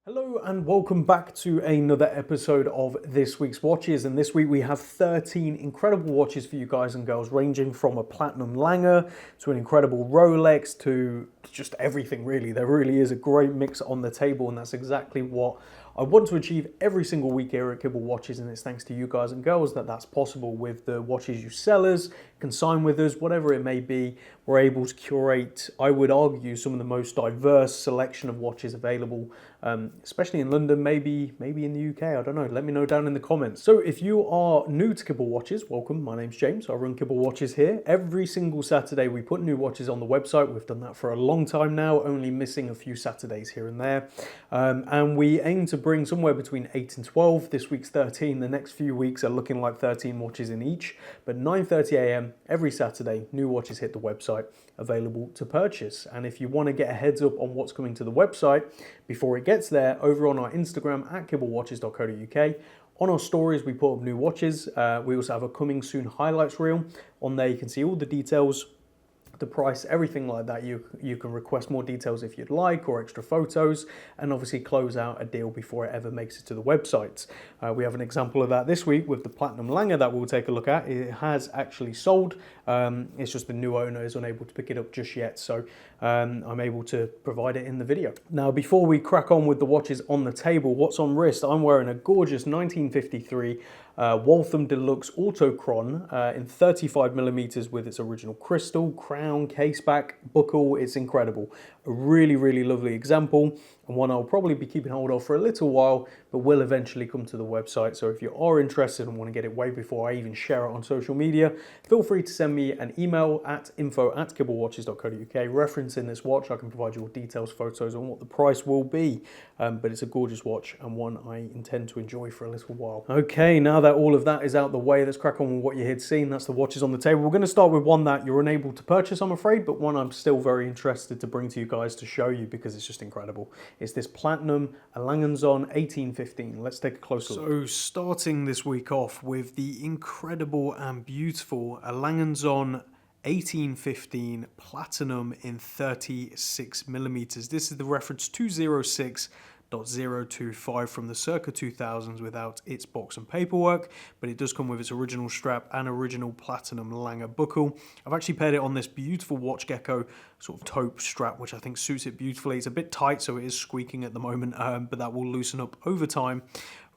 Hello and welcome back to another episode of this week's watches, and this week we have 13 incredible watches for you guys and girls, ranging from a platinum Lange to an incredible Rolex to just everything really. There really is a great mix on the table, and that's exactly what I want to achieve every single week here at Kibble Watches, and it's thanks to you guys and girls that that's possible. With the watches you sell us, consign with us, whatever it may be, we're able to curate, I would argue, some of the most diverse selection of watches available, especially in London, maybe in the UK, I don't know. Let me know down in the comments. So if you are new to Kibble Watches, welcome. My name's James. I run Kibble Watches here. Every single Saturday we put new watches on the website. We've done that for a long time now, only missing a few Saturdays here and there. And we aim to bring somewhere between 8 and 12. This week's 13. The next few weeks are looking like 13 watches in each. But 9:30 a.m. every Saturday, new watches hit the website, available to purchase. And if you want to get a heads up on what's coming to the website before it gets there, over on our Instagram at kibblewatches.co.uk, on our stories we put up new watches. We also have a coming soon highlights reel. On there you can see all the details, the price, everything like that. You can request more details if you'd like, or extra photos, and obviously close out a deal before it ever makes it to the website. We have an example of that this week with the Platinum Lange that we'll take a look at. It has actually sold. It's just the new owner is unable to pick it up just yet, so I'm able to provide it in the video. Now, before we crack on with the watches on the table, what's on wrist? I'm wearing a gorgeous 1953 Waltham Deluxe Autochron in 35mm with its original crystal, crown, caseback, buckle. It's incredible. A really lovely example, and one I'll probably be keeping hold of for a little while, but will eventually come to the website. So if you are interested and want to get it way before I even share it on social media, feel free to send me an email at info@kibblewatches.co.uk referencing this watch. I can provide you with details, photos on what the price will be, but it's a gorgeous watch and one I intend to enjoy for a little while. Okay, now that all of that is out the way, let's crack on with what you had seen. That's the watches on the table. We're going to start with one that you're unable to purchase, I'm afraid, but one I'm still very interested to bring to you guys to show you because it's just incredible. It's this platinum Lange Söhne 1815. Let's take a closer look. So starting this week off with the incredible and beautiful Lange Söhne 1815 platinum in 36mm. This is the reference 206.025 from the circa 2000s without its box and paperwork, but it does come with its original strap and original platinum Lange buckle. I've actually paired it on this beautiful watch gecko sort of taupe strap, which I think suits it beautifully. It's a bit tight, so it is squeaking at the moment, but that will loosen up over time.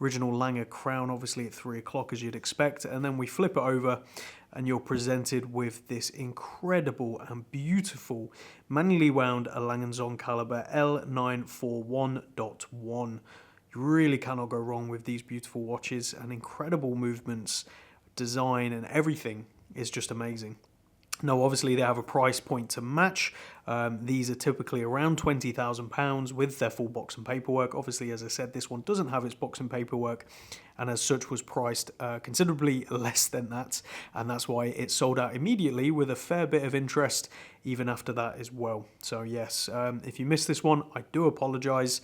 Original Lange crown, obviously at 3 o'clock as you'd expect, and then we flip it over and you're presented with this incredible and beautiful manually wound Lange Söhne caliber L941.1. You really cannot go wrong with these beautiful watches, and incredible movements, design, and everything is just amazing. Now, obviously, they have a price point to match. These are typically around £20,000 with their full box and paperwork. Obviously, as I said, this one doesn't have its box and paperwork, and as such was priced considerably less than that, and that's why it sold out immediately with a fair bit of interest even after that as well. So yes, if you missed this one, I do apologise.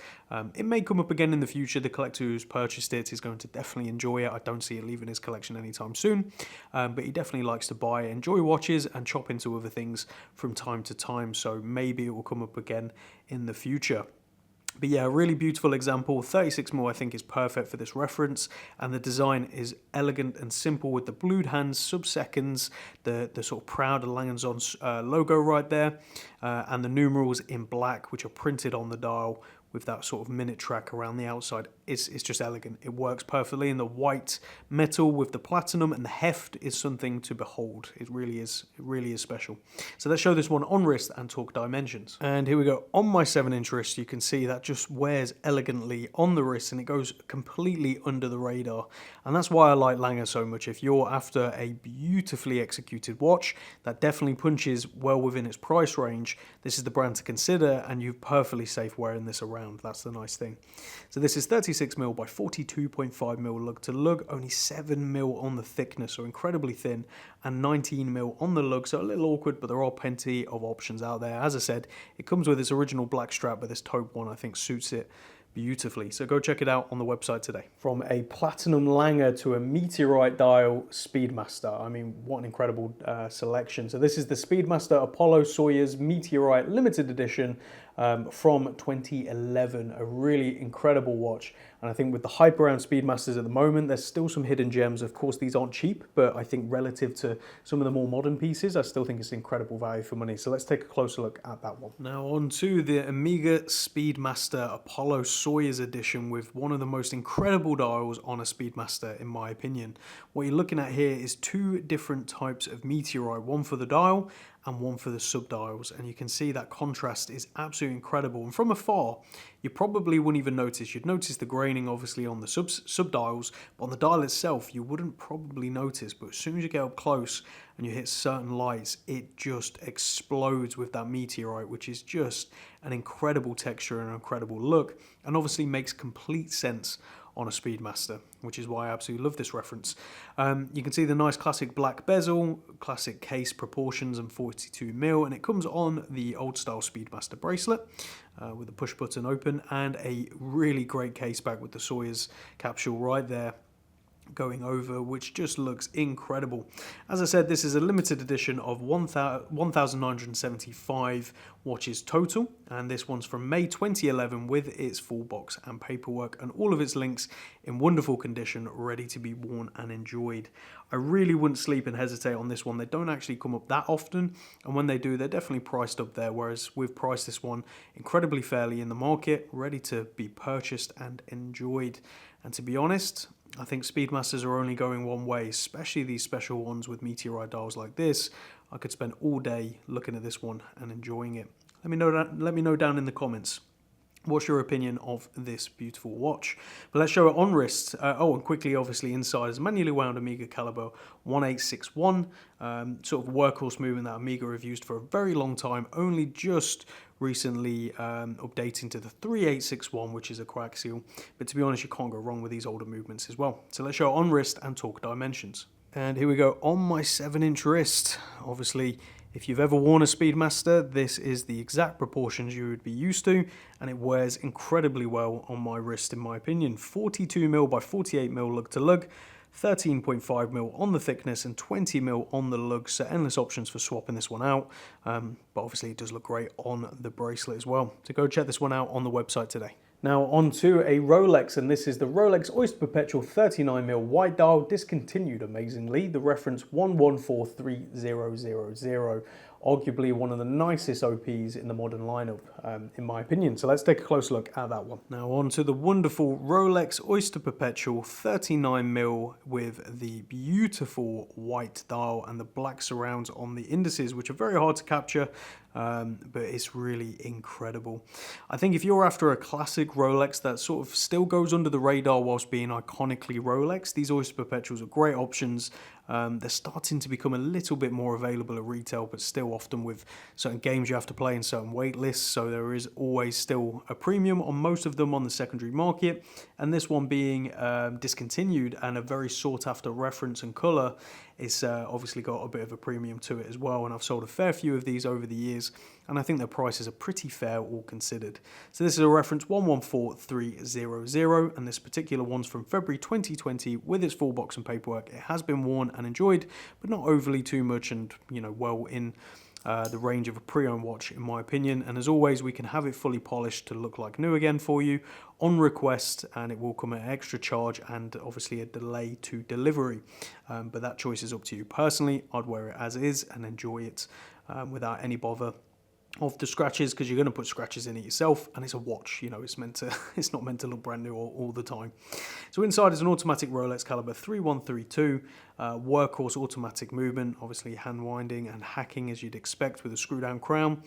It may come up again in the future. The collector who's purchased it is going to definitely enjoy it. I don't see it leaving his collection anytime soon, but he definitely likes to buy, enjoy watches, and chop into other things from time to time, so maybe it will come up again in the future. But yeah, a really beautiful example. 36mm I think is perfect for this reference, and the design is elegant and simple with the blued hands, sub-seconds, the sort of proud Lange Söhne logo right there, and the numerals in black which are printed on the dial with that sort of minute track around the outside. It's just elegant. It works perfectly, in the white metal with the platinum, and the heft is something to behold. It really is special. So let's show this one on wrist and talk dimensions. And here we go. On my 7-inch wrist, you can see that just wears elegantly on the wrist, and it goes completely under the radar. And that's why I like Lange so much. If you're after a beautifully executed watch that definitely punches well within its price range, this is the brand to consider, and you're perfectly safe wearing this around. That's the nice thing. So this is 36mm by 42.5mm lug to lug, only 7mm on the thickness, so incredibly thin, and 19mm on the lug, so a little awkward, but there are plenty of options out there. As I said, it comes with its original black strap, but this taupe one I think suits it beautifully. So go check it out on the website today. From a platinum Lange to a meteorite dial Speedmaster. I mean, what an incredible selection. So this is the Speedmaster Apollo Soyuz Meteorite Limited Edition. from 2011. A really incredible watch. And I think with the hype around Speedmasters at the moment, there's still some hidden gems. Of course, these aren't cheap, but I think relative to some of the more modern pieces, I still think it's incredible value for money. So let's take a closer look at that one. Now on to the Omega Speedmaster Apollo Soyuz edition with one of the most incredible dials on a Speedmaster, in my opinion. What you're looking at here is two different types of meteorite, one for the dial and one for the subdials, and you can see that contrast is absolutely incredible. And from afar, you probably wouldn't even notice. You'd notice the graining obviously on the subdials, but on the dial itself, you wouldn't probably notice. But as soon as you get up close and you hit certain lights, it just explodes with that meteorite, which is just an incredible texture and an incredible look, and obviously makes complete sense on a Speedmaster, which is why I absolutely love this reference. You can see the nice classic black bezel, classic case proportions and 42mm, and it comes on the old style Speedmaster bracelet with the push button open, and a really great case back with the Soyuz capsule right there going over, which just looks incredible. As I said, this is a limited edition of 1,975 watches total, and this one's from May 2011 with its full box and paperwork and all of its links in wonderful condition, ready to be worn and enjoyed. I really wouldn't sleep and hesitate on this one. They don't actually come up that often, and when they do, they're definitely priced up there, whereas we've priced this one incredibly fairly in the market, ready to be purchased and enjoyed. And to be honest, I think Speedmasters are only going one way, especially these special ones with meteorite dials like this. I could spend all day looking at this one and enjoying it. Let me know down in the comments. What's your opinion of this beautiful watch? But let's show it on wrist. And quickly, obviously, inside is manually wound Omega caliber 1861. Sort of workhorse movement that Omega have used for a very long time, only just recently updating to the 3861, which is a coaxial. But to be honest, you can't go wrong with these older movements as well. So let's show it on wrist and talk dimensions. And here we go on my 7-inch wrist. Obviously, if you've ever worn a Speedmaster, this is the exact proportions you would be used to, and it wears incredibly well on my wrist, in my opinion. 42mm by 48mm lug to lug, 13.5mm on the thickness and 20mm on the lug, so endless options for swapping this one out, but obviously it does look great on the bracelet as well. So go check this one out on the website today. Now on to a Rolex, and this is the Rolex Oyster Perpetual 39mm white dial, discontinued amazingly, the reference 114300, arguably one of the nicest OPs in the modern lineup, in my opinion. So let's take a close look at that one. Now on to the wonderful Rolex Oyster Perpetual 39mm with the beautiful white dial and the black surrounds on the indices, which are very hard to capture, but it's really incredible. I think if you're after a classic Rolex that sort of still goes under the radar whilst being iconically Rolex, these Oyster Perpetuals are great options. They're starting to become a little bit more available at retail, but still often with certain games you have to play in certain wait lists, so there is always still a premium on most of them on the secondary market. And this one being discontinued and a very sought after reference and colour, it's obviously got a bit of a premium to it as well, and I've sold a fair few of these over the years, and I think their prices are pretty fair all considered. So this is a reference 114300, and this particular one's from February 2020 with its full box and paperwork. It has been worn and enjoyed, but not overly too much, and well in the range of a pre-owned watch, in my opinion. And as always, we can have it fully polished to look like new again for you on request, and it will come at an extra charge and obviously a delay to delivery, but that choice is up to you. Personally, I'd wear it as is and enjoy it without any bother of the scratches, because you're going to put scratches in it yourself, and it's a watch, it's not meant to look brand new all the time. So inside is an automatic Rolex caliber 3132, workhorse automatic movement, obviously hand winding and hacking as you'd expect with a screw down crown.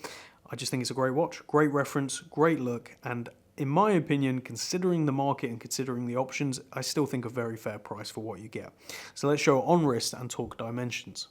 I just think it's a great watch, great reference, great look, and in my opinion, considering the market and considering the options, I still think a very fair price for what you get. So let's show on wrist and talk dimensions.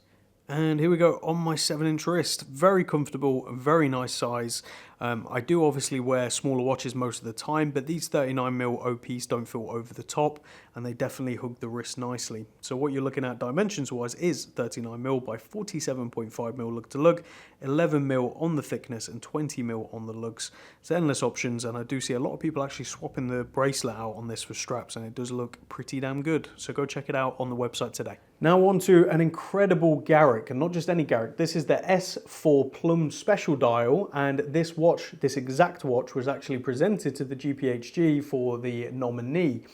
And here we go on my 7-inch wrist. Very comfortable, very nice size. I do obviously wear smaller watches most of the time, but these 39mm OPs don't feel over the top, and they definitely hug the wrist nicely. So what you're looking at dimensions wise is 39mm by 47.5mm lug to lug, 11mm on the thickness and 20mm on the lugs. It's endless options, and I do see a lot of people actually swapping the bracelet out on this for straps, and it does look pretty damn good. So go check it out on the website today. Now on to an incredible Garrick, and not just any Garrick. This is the S4 Plum special dial, and this watch, this exact watch, was actually presented to the GPHG for the nominee.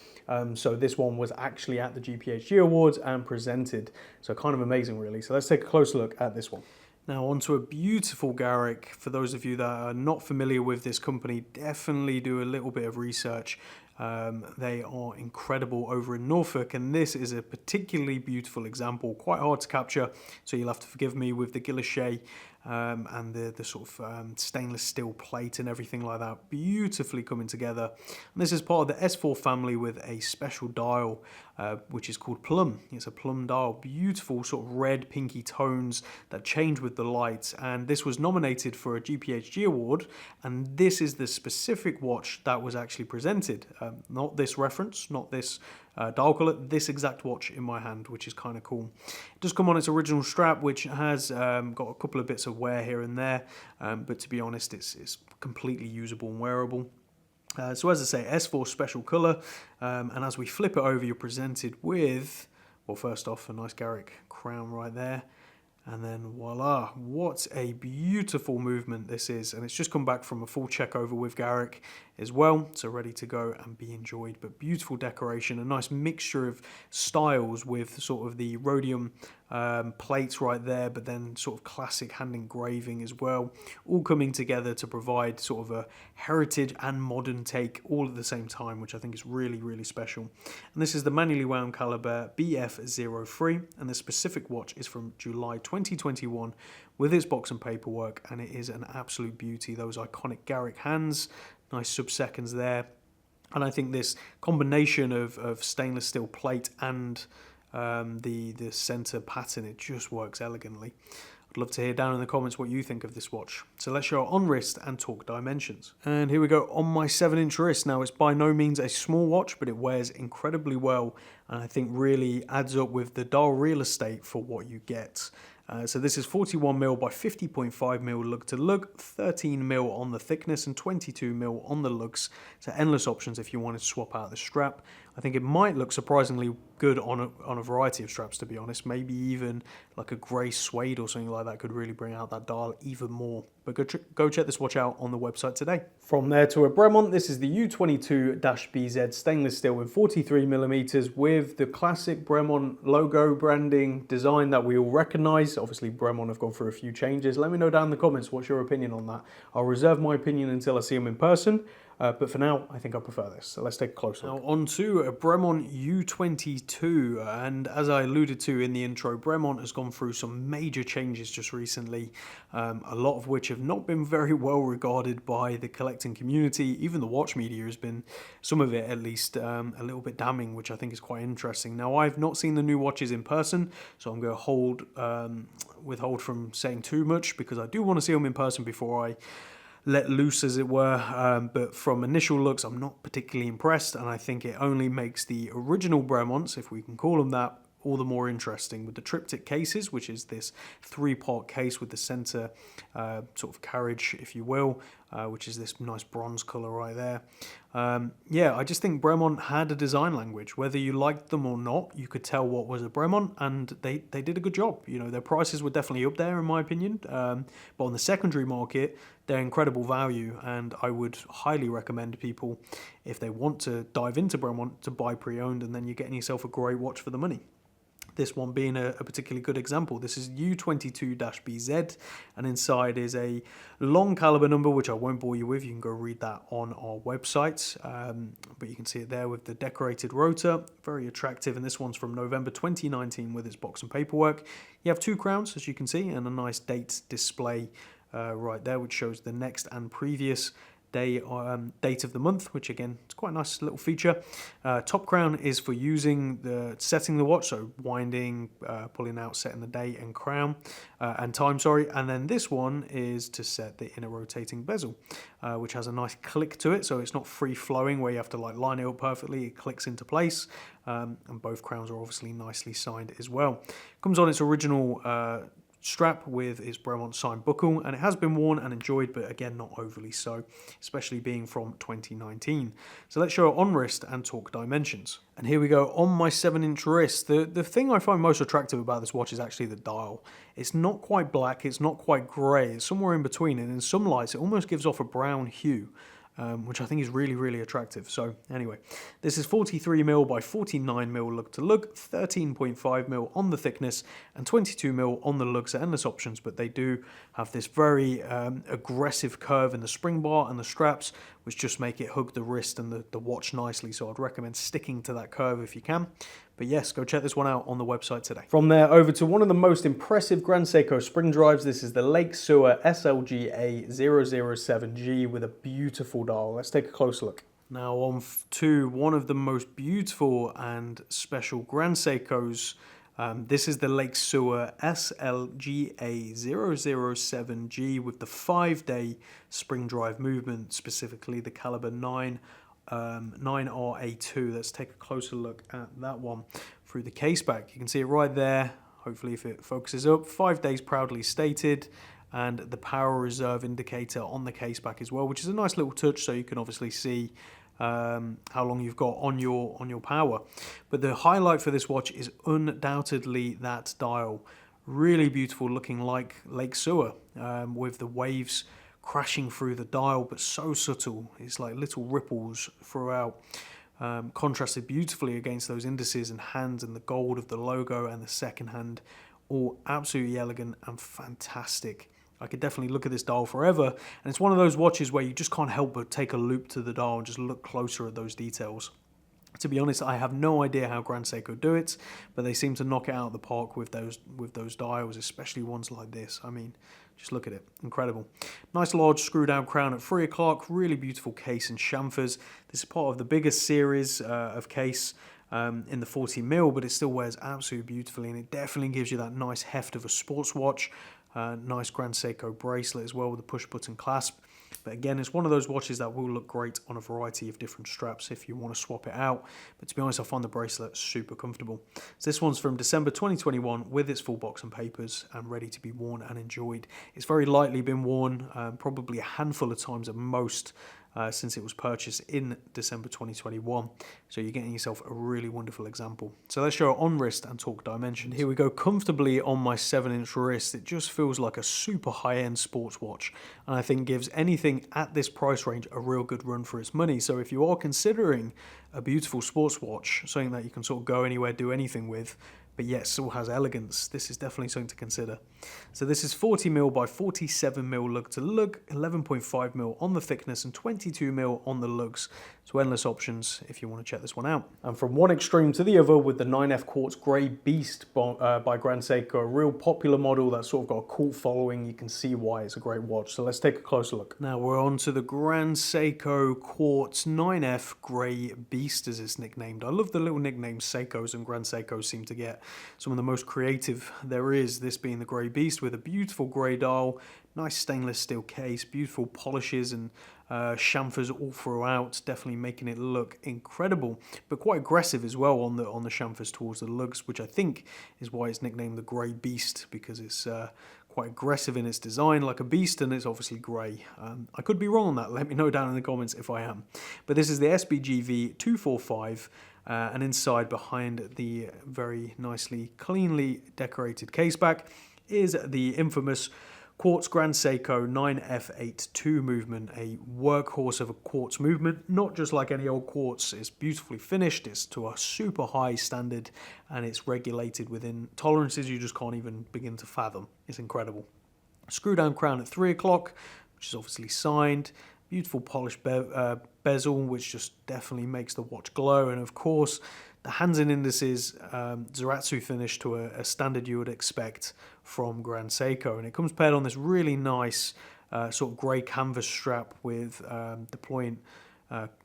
So this one was actually at the GPHG Awards and presented. So kind of amazing, really. So let's take a closer look at this one. Now onto a beautiful Garrick. For those of you that are not familiar with this company, definitely do a little bit of research. They are incredible over in Norfolk, and this is a particularly beautiful example, quite hard to capture, so you'll have to forgive me with the guilloche and the sort of stainless steel plate and everything like that, beautifully coming together. And this is part of the S4 family with a special dial which is called Plum. It's a Plum dial, beautiful sort of red pinky tones that change with the light, and this was nominated for a GPHG award, and this is the specific watch that was actually presented. Not this reference, not this dial color, this exact watch in my hand, which is kind of cool. It does come on its original strap, which has got a couple of bits of wear here and there, but to be honest, it's completely usable and wearable. So as I say, S4 special colour, and as we flip it over, you're presented with, well, first off, a nice Garrick crown right there, and then voila, what a beautiful movement this is. And it's just come back from a full check over with Garrick as well, so ready to go and be enjoyed. But beautiful decoration, a nice mixture of styles with sort of the rhodium plates right there, but then sort of classic hand engraving as well, all coming together to provide sort of a heritage and modern take all at the same time, which I think is really, really special. And this is the manually wound caliber BF03, and the specific watch is from July 2021 with its box and paperwork, and it is an absolute beauty. Those iconic Garrick hands, nice sub-seconds there, and I think this combination of stainless steel plate and the center pattern, it just works elegantly. I'd love to hear down in the comments what you think of this watch. So let's show it on wrist and talk dimensions. And here we go on my 7-inch wrist. Now, it's by no means a small watch, but it wears incredibly well, and I think really adds up with the dial real estate for what you get. So this is 41mm by 50.5mm lug to lug, 13mm on the thickness and 22mm on the lugs. So endless options if you wanted to swap out the strap. I think it might look surprisingly good on a variety of straps, to be honest. Maybe even like a grey suede or something like that could really bring out that dial even more. But go check this watch out on the website today. From there to a Bremont, this is the U22-BZ stainless steel in 43mm with the classic Bremont logo branding design that we all recognise. Obviously, Bremont have gone through a few changes. Let me know down in the comments what's your opinion on that. I'll reserve my opinion until I see them in person. But for now, I think I prefer this. So let's take a closer look. Now on to a Bremont U22, and as I alluded to in the intro, Bremont has gone through some major changes just recently, a lot of which have not been very well regarded by the collecting community. Even the watch media has been, some of it at least, a little bit damning, which I think is quite interesting. Now, I've not seen the new watches in person, so I'm going to withhold from saying too much, because I do want to see them in person before I let loose, as it were, but from initial looks, I'm not particularly impressed, and I think it only makes the original Bremonts, if we can call them that, all the more interesting with the triptych cases, which is this 3-part case with the center sort of carriage, if you will, which is this nice bronze color right there. Yeah, I just think Bremont had a design language. Whether you liked them or not, you could tell what was a Bremont, and they did a good job. You know, their prices were definitely up there in my opinion, but on the secondary market, they're incredible value, and I would highly recommend people, if they want to dive into Bremont, to buy pre-owned, and then you're getting yourself a great watch for the money. This one being a particularly good example. This is U22-BZ, and inside is a long caliber number, which I won't bore you with. You can go read that on our website, but you can see it there with the decorated rotor, very attractive, and this one's from November 2019 with its box and paperwork. You have 2 crowns, as you can see, and a nice date display right there, which shows the next and previous date of the month, which again, it's quite a nice little feature. Top crown is for setting the watch, so winding, pulling out, setting the date and crown and time, sorry. And then this one is to set the inner rotating bezel, which has a nice click to it, so it's not free flowing where you have to like line it up perfectly. It clicks into place, and both crowns are obviously nicely signed as well. Comes on its original strap with its Bremont signed buckle, and it has been worn and enjoyed, but again, not overly so, especially being from 2019. So let's show it on wrist and talk dimensions. And here we go on my 7-inch wrist. The thing I find most attractive about this watch is actually the dial. It's not quite black, it's not quite grey, it's somewhere in between, and in some lights it almost gives off a brown hue. Which I think is really, really attractive. So anyway, this is 43mm by 49mm lug to lug, 13.5mm on the thickness, and 22mm on the lugs. Endless options, but they do have this very aggressive curve in the spring bar and the straps, which just make it hug the wrist and the watch nicely. So I'd recommend sticking to that curve if you can. But yes, go check this one out on the website today. From there over to one of the most impressive Grand Seiko spring drives. This is the Lange Söhne SLGA 007G with a beautiful dial. Let's take a closer look. Now on to one of the most beautiful and special Grand Seikos. This is the Lange Söhne SLGA 007G with the 5-day spring drive movement, specifically the caliber 9RA2. Let's take a closer look at that one through the case back. You can see it right there. Hopefully if it focuses up, 5 days proudly stated, and the power reserve indicator on the case back as well, which is a nice little touch, so you can obviously see how long you've got on your power. But the highlight for this watch is undoubtedly that dial. Really beautiful, looking like Lange Söhne, with the waves crashing through the dial, but so subtle. It's like little ripples throughout, contrasted beautifully against those indices and hands and the gold of the logo and the second hand. All absolutely elegant and fantastic. I could definitely look at this dial forever, and it's one of those watches where you just can't help but take a loop to the dial and just look closer at those details. To be honest, I have no idea how Grand Seiko do it, but they seem to knock it out of the park with those dials, especially ones like this. I mean, just look at it. Incredible. Nice large screw down crown at 3 o'clock. Really beautiful case and chamfers. This is part of the biggest series of case in the 40mm, but it still wears absolutely beautifully, and it definitely gives you that nice heft of a sports watch. Nice Grand Seiko bracelet as well with a push button clasp. But again, it's one of those watches that will look great on a variety of different straps if you want to swap it out. But to be honest, I find the bracelet super comfortable. So this one's from December 2021 with its full box and papers and ready to be worn and enjoyed. It's very lightly been worn, probably a handful of times at most, since it was purchased in December 2021. So you're getting yourself a really wonderful example. So let's show it on wrist and talk dimensions. Here we go, comfortably on my 7-inch wrist. It just feels like a super high-end sports watch, and I think gives anything at this price range a real good run for its money. So if you are considering a beautiful sports watch, something that you can sort of go anywhere, do anything with, but yet still has elegance, this is definitely something to consider. So this is 40mm by 47mm lug to lug, 11.5mm on the thickness and 22mm on the lugs. So endless options if you want to check this one out. And from one extreme to the other with the 9F Quartz Grey Beast by Grand Seiko, a real popular model that's sort of got a cult following. You can see why it's a great watch. So let's take a closer look. Now we're on to the Grand Seiko Quartz 9F Grey Beast, as it's nicknamed. I love the little nicknames Seikos and Grand Seikos seem to get. Some of the most creative there is, this being the Grey Beast with a beautiful grey dial, nice stainless steel case, beautiful polishes and chamfers all throughout, definitely making it look incredible, but quite aggressive as well on the chamfers towards the lugs, which I think is why it's nicknamed the Grey Beast, because it's quite aggressive in its design, like a beast, and it's obviously grey. I could be wrong on that, let me know down in the comments if I am. But this is the SBGV 245, and inside, behind the very nicely, cleanly decorated caseback, is the infamous Quartz Grand Seiko 9F82 movement, a workhorse of a quartz movement, not just like any old quartz. It's beautifully finished, it's to a super high standard, and it's regulated within tolerances you just can't even begin to fathom. It's incredible. Screw down crown at 3 o'clock, which is obviously signed. Beautiful polished bezel, which just definitely makes the watch glow, and of course the hands and indices, Zaratsu finish to a standard you would expect from Grand Seiko, and it comes paired on this really nice sort of grey canvas strap with deploying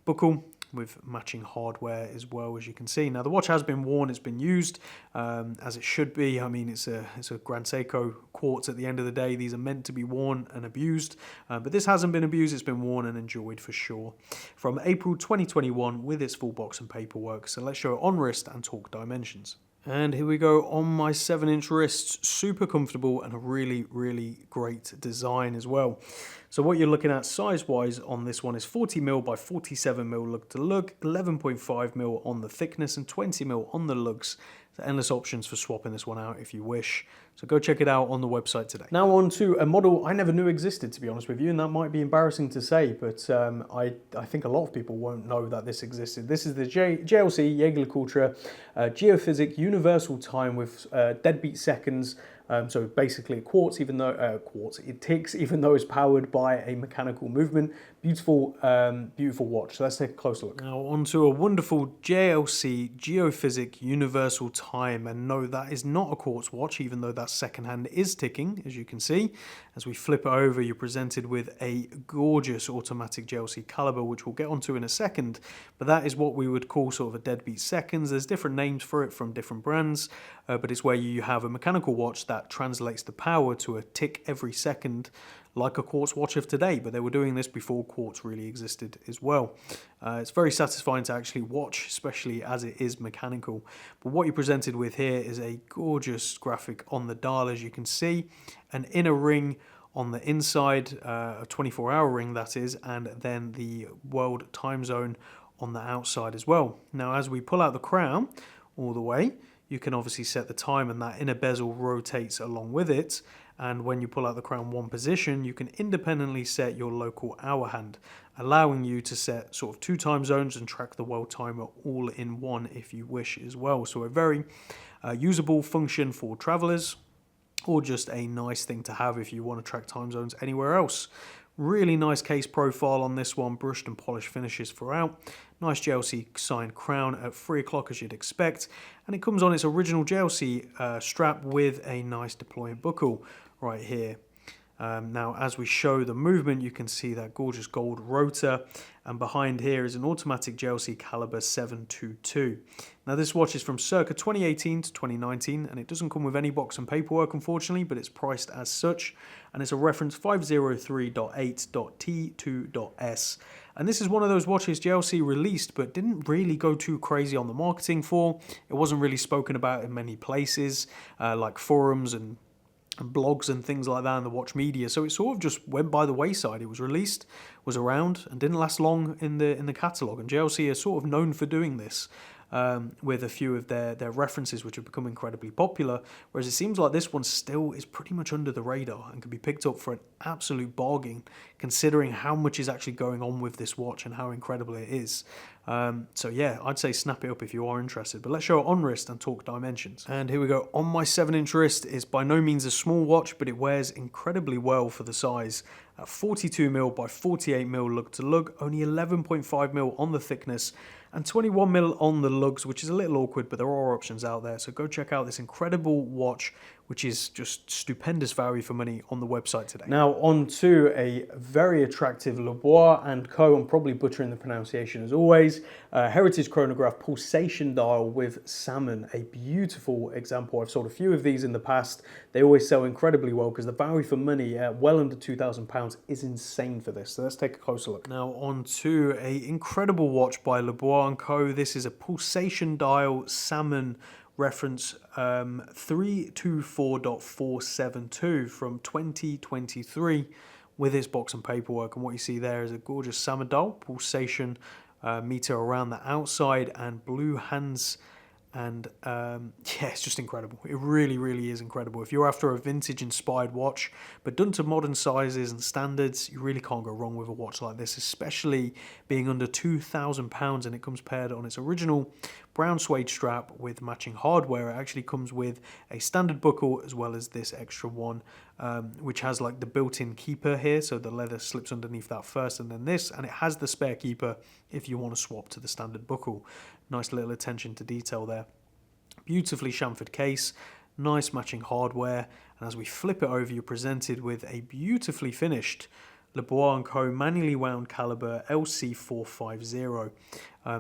buckle with matching hardware as well, as you can see. Now the watch has been worn, it's been used as it should be. I mean, it's a Grand Seiko quartz at the end of the day. These are meant to be worn and abused, but this hasn't been abused, it's been worn and enjoyed for sure. From April 2021 with its full box and paperwork. So let's show it on wrist and talk dimensions. And here we go on my 7-inch wrists, super comfortable and a really, really great design as well. So what you're looking at size-wise on this one is 40mm by 47mm lug to lug, 11.5mm on the thickness and 20mm on the lugs. So endless options for swapping this one out if you wish. So go check it out on the website today. Now on to a model I never knew existed, to be honest with you, and that might be embarrassing to say, but I think a lot of people won't know that this existed. This is the JLC Jägerkultur Geophysic Universal Time with deadbeat seconds. So basically a quartz, even though it ticks, even though it's powered by a mechanical movement. Beautiful, beautiful watch. So let's take a closer look. Now onto a wonderful JLC Geophysic Universal Time, and no, that is not a quartz watch, even though that second hand is ticking, as you can see. As we flip it over, you're presented with a gorgeous automatic JLC caliber, which we'll get onto in a second. But that is what we would call sort of a deadbeat seconds. There's different names for it from different brands, but it's where you have a mechanical watch that translates the power to a tick every second, like a quartz watch of today, but they were doing this before quartz really existed as well. It's very satisfying to actually watch, especially as it is mechanical. But what you're presented with here is a gorgeous graphic on the dial, as you can see, an inner ring on the inside, a 24-hour ring that is, and then the world time zone on the outside as well. Now as we pull out the crown all the way, you can obviously set the time, and that inner bezel rotates along with it. And when you pull out the crown one position, you can independently set your local hour hand, allowing you to set sort of 2 time zones and track the world timer all in one if you wish as well. So a very usable function for travelers, or just a nice thing to have if you want to track time zones anywhere else. Really nice case profile on this one, brushed and polished finishes throughout. Nice JLC signed crown at 3 o'clock as you'd expect. And it comes on its original JLC strap with a nice deploying buckle right here. Now as we show the movement, you can see that gorgeous gold rotor, and behind here is an automatic JLC caliber 722. Now this watch is from circa 2018 to 2019, and it doesn't come with any box and paperwork unfortunately, but it's priced as such, and it's a reference 503.8.T2.S. And this is one of those watches JLC released but didn't really go too crazy on the marketing for. It wasn't really spoken about in many places, like forums and blogs and things like that in the watch media, so it sort of just went by the wayside. It was released, was around, and didn't last long in the catalogue. And JLC are sort of known for doing this with a few of their references, which have become incredibly popular, whereas it seems like this one still is pretty much under the radar and can be picked up for an absolute bargain, considering how much is actually going on with this watch and how incredible it is. So yeah, I'd say snap it up if you are interested, but let's show it on wrist and talk dimensions. And here we go. On my 7-inch wrist is by no means a small watch, but it wears incredibly well for the size. At 42mm by 48mm lug to lug, only 11.5mm on the thickness, and 21mm on the lugs, which is a little awkward, but there are options out there. So go check out this incredible watch, which is just stupendous value for money on the website today. Now on to a very attractive Lebo & Co. I'm probably butchering the pronunciation as always. Heritage chronograph pulsation dial with salmon, a beautiful example. I've sold a few of these in the past. They always sell incredibly well because the value for money, well under £2,000, is insane for this. So let's take a closer look. Now on to a incredible watch by Lebo & Co. This is a pulsation dial salmon reference 324.472 from 2023 with its box and paperwork. And what you see there is a gorgeous salmon dial, pulsation meter around the outside, and blue hands. And yeah, it's just incredible. It really, really is incredible. If you're after a vintage inspired watch, but done to modern sizes and standards, you really can't go wrong with a watch like this, especially being under £2,000, and it comes paired on its original brown suede strap with matching hardware. It actually comes with a standard buckle as well as this extra one, which has like the built-in keeper here, so the leather slips underneath that first and then this, and it has the spare keeper if you want to swap to the standard buckle. Nice little attention to detail there. Beautifully chamfered case, nice matching hardware, and as we flip it over, you're presented with a beautifully finished Lebo & Co. manually wound caliber LC450.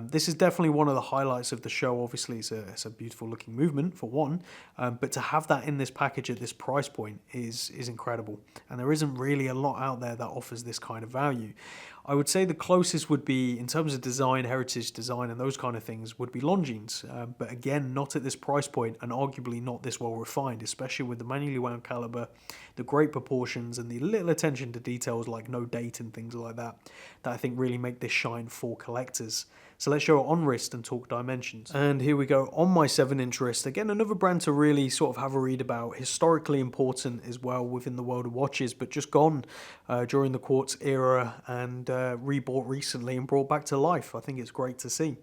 This is definitely one of the highlights of the show. Obviously, it's a beautiful looking movement for one, but to have that in this package at this price point is incredible. And there isn't really a lot out there that offers this kind of value. I would say the closest would be, in terms of design, heritage design, and those kind of things, would be Longines. But again, not at this price point, and arguably not this well refined, especially with the manually wound caliber, the great proportions, and the little attention to details like no date and things like that I think really make this shine for collectors. So let's show it on wrist and talk dimensions. And here we go on my 7-inch wrist. Again, another brand to really sort of have a read about. Historically important as well within the world of watches, but just gone during the Quartz era and rebought recently and brought back to life. I think it's great to see.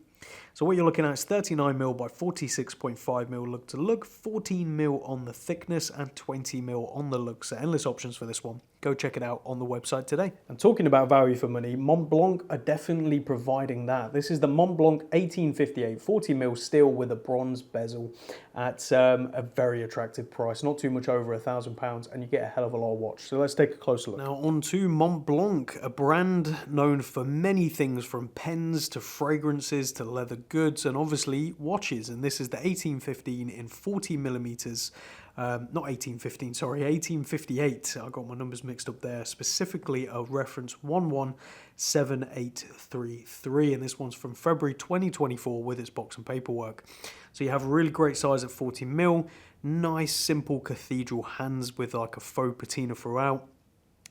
So what you're looking at is 39mm by 46.5mm look to look, 14mm on the thickness, and 20mm on the look. So endless options for this one. Go check it out on the website today. And talking about value for money, Montblanc are definitely providing that. This is the Montblanc 1858 40mm steel with a bronze bezel at a very attractive price, not too much over £1,000, and you get a hell of a lot of watch. So let's take a closer look. Now on to Montblanc, a brand known for many things from pens to fragrances to leather goods and obviously watches. And this is the 1815 in 40mm. Not 1815, sorry, 1858. I got my numbers mixed up there. Specifically a reference 117833, and this one's from February 2024 with its box and paperwork. So you have a really great size at 40mm, nice simple cathedral hands with like a faux patina throughout,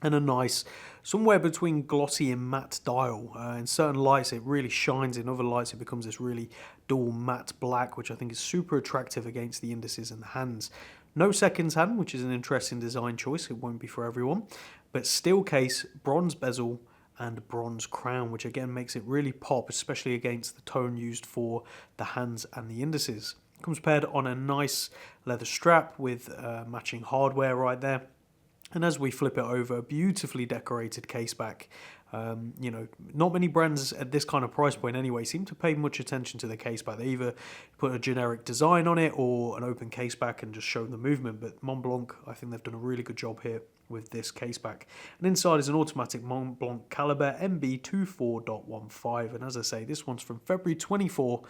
and a nice, somewhere between glossy and matte dial. In certain lights it really shines, in other lights it becomes this really dull matte black, which I think is super attractive against the indices and the hands. No seconds hand, which is an interesting design choice. It won't be for everyone. But steel case, bronze bezel, and bronze crown, which again makes it really pop, especially against the tone used for the hands and the indices. Comes paired on a nice leather strap with matching hardware right there. And as we flip it over, a beautifully decorated case back. You know, not many brands at this kind of price point anyway seem to pay much attention to the case back. They either put a generic design on it or an open case back and just show the movement. But Montblanc, I think they've done a really good job here with this case back. And inside is an automatic Montblanc caliber MB24.15. And as I say, this one's from February 24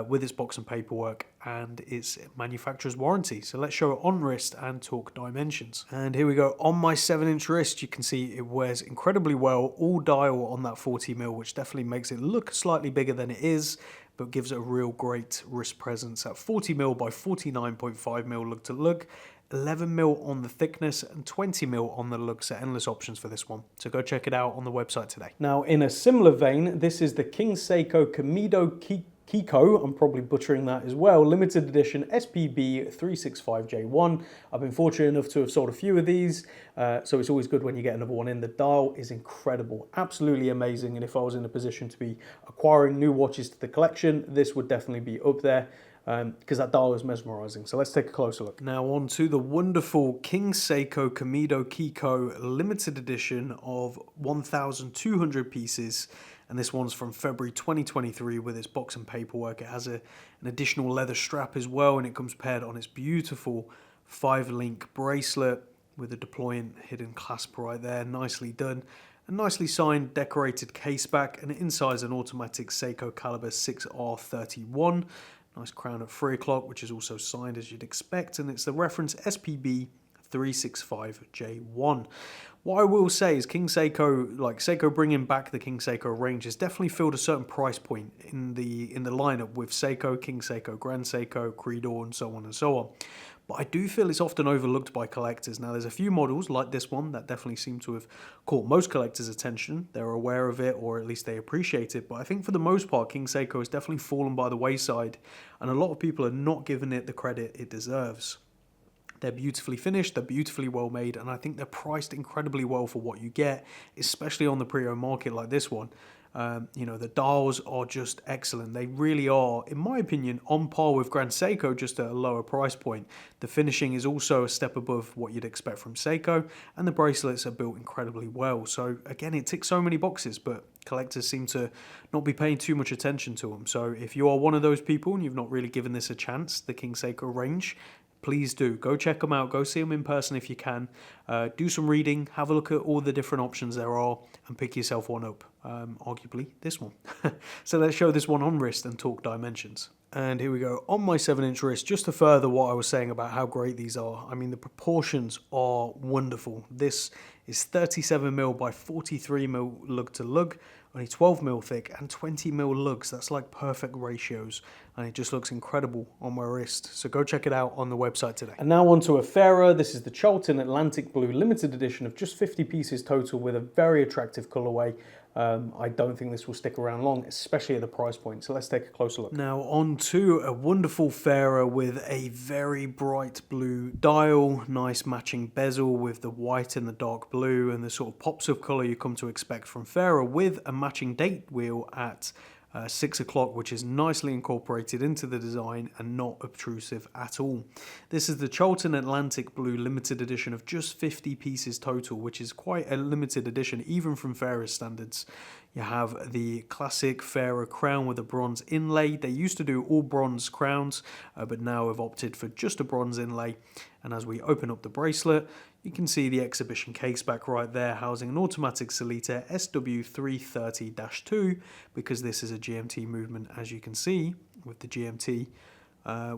with its box and paperwork and its manufacturer's warranty. So let's show it on wrist and talk dimensions. And here we go on my 7-inch wrist. You can see it wears incredibly well, all dial on that 40mm, which definitely makes it look slightly bigger than it is, but gives it a real great wrist presence at 40mm by 49.5mm look to look, 11mm on the thickness and 20mm on the look. So endless options for this one. So go check it out on the website today. Now in a similar vein, this is the King Seiko Kameido-Kikko, I'm probably butchering that as well, limited edition SPB 365J1. I've been fortunate enough to have sold a few of these, so it's always good when you get another one in. The dial is incredible, absolutely amazing, and if I was in a position to be acquiring new watches to the collection, this would definitely be up there. Because that dial is mesmerizing. So let's take a closer look. Now on to the wonderful King Seiko Kameido-Kikko limited edition of 1,200 pieces. And this one's from February 2023 with its box and paperwork. It has an additional leather strap as well, and it comes paired on its beautiful 5-link bracelet with a deployant hidden clasp right there. Nicely done. A nicely signed decorated case back, and inside is an automatic Seiko caliber 6R31. Nice crown at 3 o'clock, which is also signed as you'd expect, and it's the reference SPB 365J1. What I will say is King Seiko, like Seiko bringing back the King Seiko range, has definitely filled a certain price point in the lineup with Seiko, King Seiko, Grand Seiko, Creedor, and so on and so on. But I do feel it's often overlooked by collectors. Now, there's a few models like this one that definitely seem to have caught most collectors' attention. They're aware of it, or at least they appreciate it. But I think for the most part, King Seiko has definitely fallen by the wayside, and a lot of people are not giving it the credit it deserves. They're beautifully finished, they're beautifully well made, and I think they're priced incredibly well for what you get, especially on the pre-owned market like this one. You know, the dials are just excellent. They really are, in my opinion, on par with Grand Seiko, just at a lower price point. The finishing is also a step above what you'd expect from Seiko, and the bracelets are built incredibly well. So again, it ticks so many boxes, but collectors seem to not be paying too much attention to them. So if you are one of those people and you've not really given this a chance, the King Seiko range, please do. Go check them out. Go see them in person if you can. Do some reading. Have a look at all the different options there are and pick yourself one up. Arguably this one. So let's show this one on wrist and talk dimensions. And here we go. On my 7-inch wrist, just to further what I was saying about how great these are. I mean, the proportions are wonderful. This is 37mm by 43mm lug to lug, only 12mm thick and 20mm lugs. That's like perfect ratios, and it just looks incredible on my wrist. So go check it out on the website today. And now on to a fairer. This is the Cholmondeley Atlantic Blue limited edition of just 50 pieces total with a very attractive colorway. I don't think this will stick around long, especially at the price point. So let's take a closer look. Now on to a wonderful fairer with a very bright blue dial, nice matching bezel with the white and the dark blue and the sort of pops of color you come to expect from fairer, with a matching date wheel at 6 o'clock, which is nicely incorporated into the design and not obtrusive at all. This is the Cholmondeley Atlantic Blue limited edition of just 50 pieces total, which is quite a limited edition even from Fairer's standards. You have the classic Fairer crown with a bronze inlay. They used to do all bronze crowns, but now have opted for just a bronze inlay. And as we open up the bracelet, you can see the exhibition case back right there, housing an automatic Sellita SW330-2, because this is a GMT movement, as you can see, with the GMT,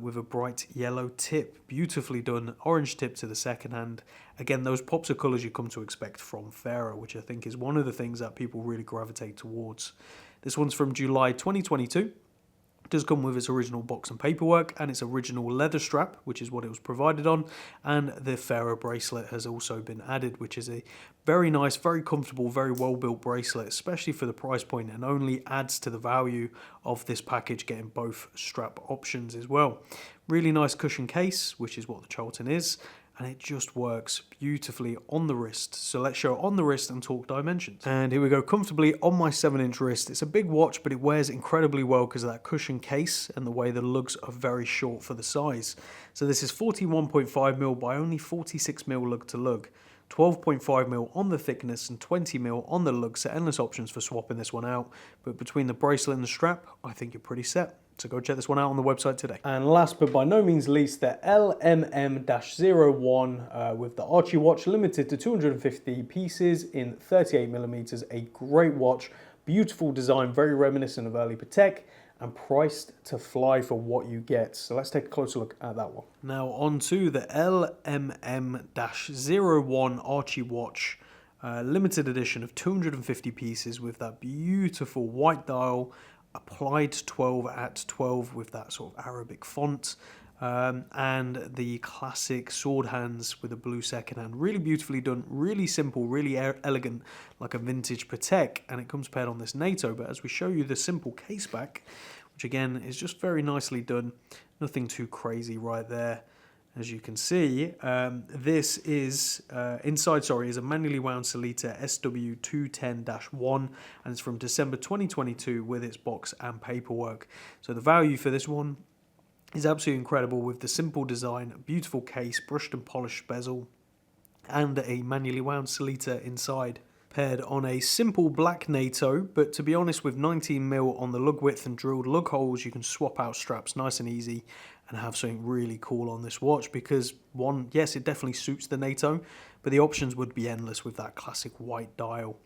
with a bright yellow tip, beautifully done, orange tip to the second hand. Again, those pops of colours you come to expect from Fairer, which I think is one of the things that people really gravitate towards. This one's from July 2022. It does come with its original box and paperwork and its original leather strap, which is what it was provided on, and the Fairer bracelet has also been added, which is a very nice, very comfortable, very well built bracelet, especially for the price point, and only adds to the value of this package, getting both strap options as well. Really nice cushion case, which is what the Cholmondeley is, and it just works beautifully on the wrist. So let's show on the wrist and talk dimensions. And here we go, comfortably on my 7-inch wrist. It's a big watch, but it wears incredibly well because of that cushion case and the way the lugs are very short for the size. So this is 41.5mm by only 46mm lug to lug. 12.5mm on the thickness and 20mm on the lug, so endless options for swapping this one out. But between the bracelet and the strap, I think you're pretty set. So go check this one out on the website today. And last but by no means least, the LMM-01 with the Archie watch, limited to 250 pieces in 38mm. A great watch, beautiful design, very reminiscent of early Patek, and priced to fly for what you get. So let's take a closer look at that one. Now on to the LMM-01 Archie watch, limited edition of 250 pieces with that beautiful white dial, applied 12 at 12 with that sort of Arabic font, and the classic sword hands with a blue second hand. Really beautifully done, really simple, really elegant, like a vintage Patek, and it comes paired on this NATO. But as we show you the simple case back, which again is just very nicely done, nothing too crazy right there. As you can see, this is, inside is a manually wound Sellita SW210-1, and it's from December 2022 with its box and paperwork. So the value for this one is absolutely incredible, with the simple design, beautiful case, brushed and polished bezel, and a manually wound Sellita inside. Paired on a simple black NATO, but to be honest, with 19mm on the lug width and drilled lug holes, you can swap out straps nice and easy and have something really cool on this watch, because one, yes, it definitely suits the NATO, but the options would be endless with that classic white dial.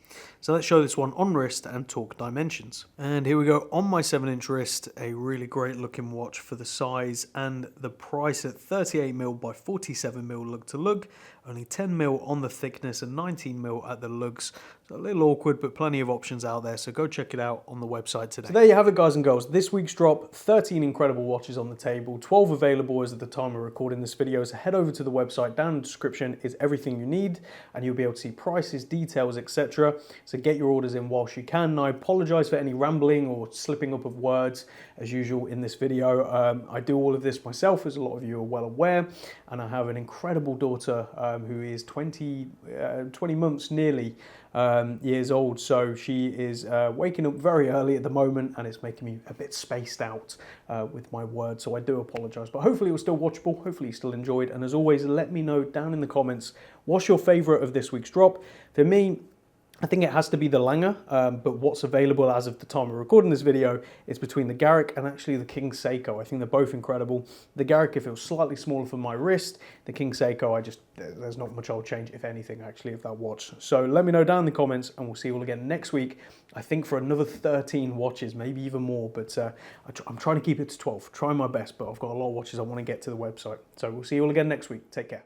So let's show this one on wrist and talk dimensions. And here we go, on my 7-inch wrist, a really great looking watch for the size and the price at 38mm by 47mm lug to lug, only 10mm on the thickness and 19mm at the lugs. So a little awkward, but plenty of options out there, so go check it out on the website today. So there you have it, guys and girls. This week's drop, 13 incredible watches on the table, 12 available as of the time we're recording this video. So head over to the website, down in the description is everything you need, and you'll be able to see prices, details, etc. So get your orders in whilst you can. And I apologize for any rambling or slipping up of words as usual in this video. I do all of this myself, as a lot of you are well aware, and I have an incredible daughter who is 20 months nearly years old, so she is waking up very early at the moment, and it's making me a bit spaced out with my words, so I do apologize, but hopefully it was still watchable, hopefully you still enjoyed, and as always, let me know down in the comments what's your favorite of this week's drop. For me, I think it has to be the Lange, but what's available as of the time of recording this video is between the Garrick and actually the King Seiko. I think they're both incredible. The Garrick, it feels slightly smaller for my wrist. The King Seiko, there's not much I'll change, if anything, actually, of that watch. So let me know down in the comments, and we'll see you all again next week. I think for another 13 watches, maybe even more, but I'm trying to keep it to 12. Trying my best, but I've got a lot of watches I want to get to the website. So we'll see you all again next week. Take care.